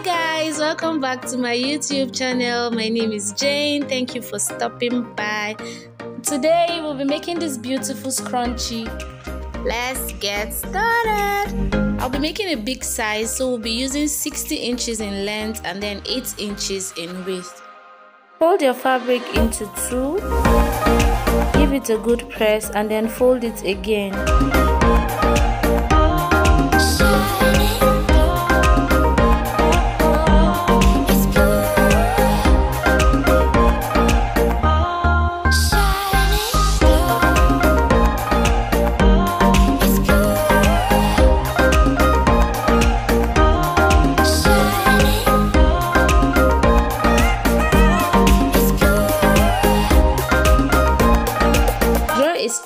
Guys, welcome back to my YouTube channel. My name is Jane. Thank you for stopping by. Today we'll be making this beautiful scrunchie. Let's get started. I'll be making a big size, so we'll be using 60 inches in length and then 8 inches in width. Fold your fabric into two, give it a good press and then fold it again.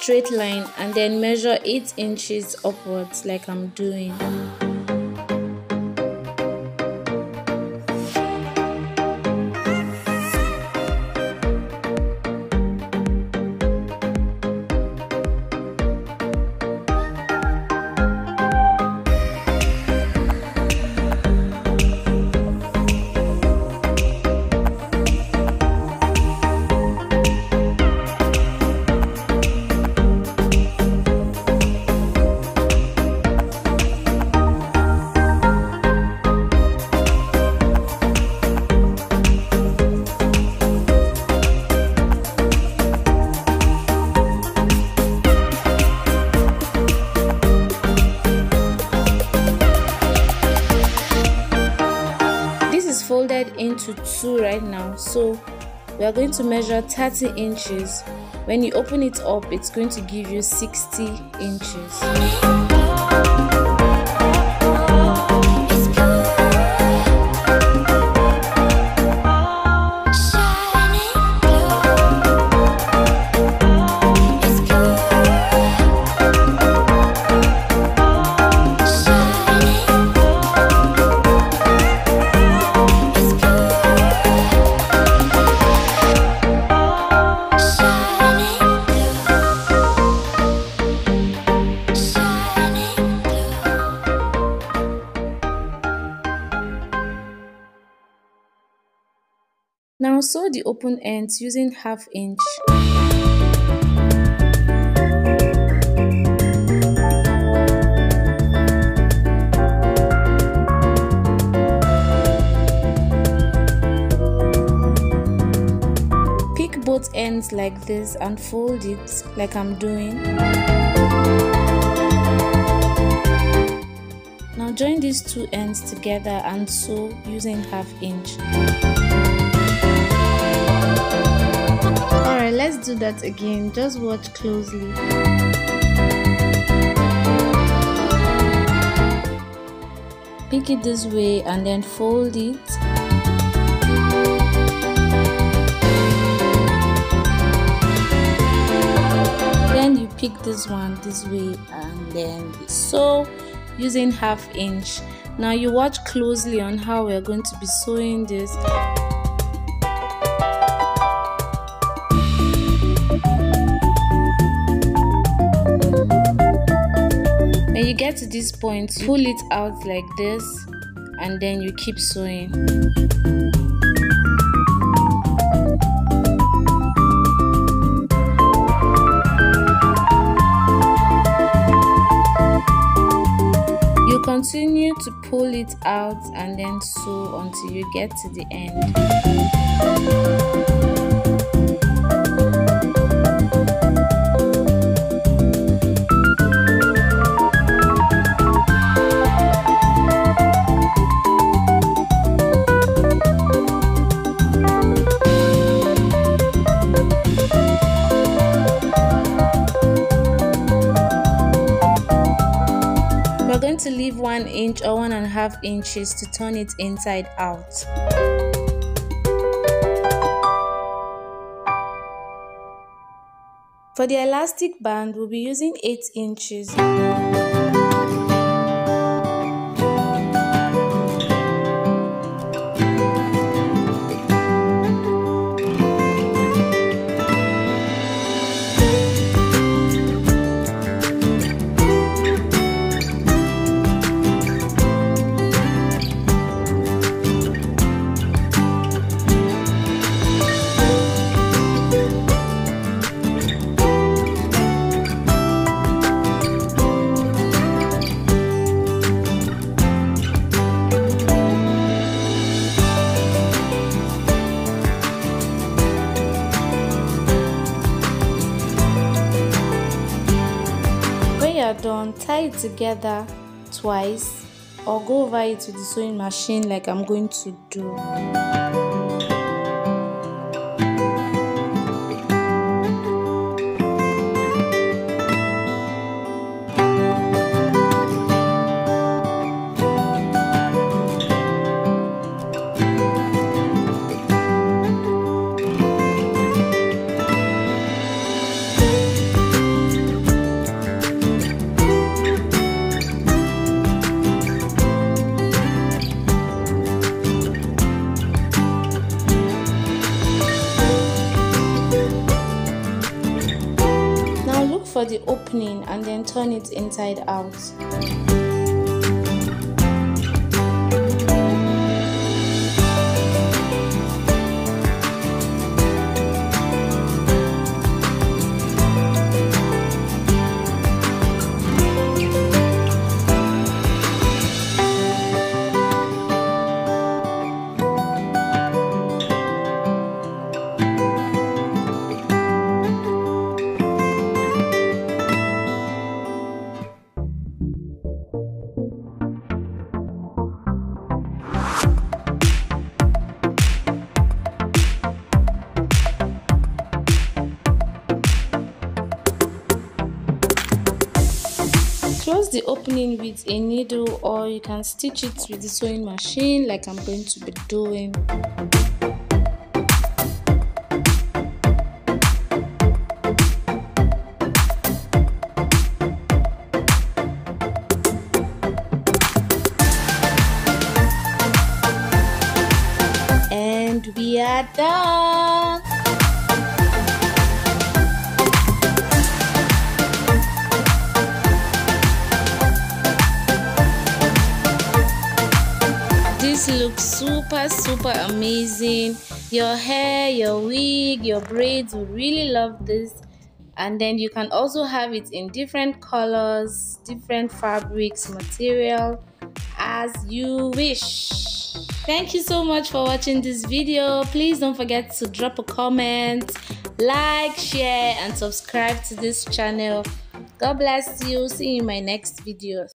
Straight line and then measure 8 inches upwards like I'm doing. Folded into two right now, so we are going to measure 30 inches. When you open it up, it's going to give you 60 inches. Now sew the open ends using 1/2 inch. Pick both ends like this and fold it like I'm doing. Now join these two ends together and sew using 1/2 inch. Alright, let's do that again. Just watch closely. Pick it this way and then fold it. Then you pick this one this way and then sew using 1/2 inch. Now you watch closely on how we're going to be sewing this. When you get to this point, pull it out like this and then you keep sewing. You continue to pull it out and then sew until you get to the end. We're going to leave 1 inch or 1.5 inches to turn it inside out. For the elastic band, we'll be using 8 inches. it together twice or go over it with the sewing machine like I'm going to do. For the opening and then turn it inside out. Close the opening with a needle, or you can stitch it with the sewing machine like I'm going to be doing. And we are done. This looks super amazing. Your hair, your wig, your braids will really love this. And then you can also have it in different colors, different fabrics, material, as you wish. Thank you so much for watching this video. Please don't forget to drop a comment, like, share and subscribe to this channel. God bless you. See you in my next video.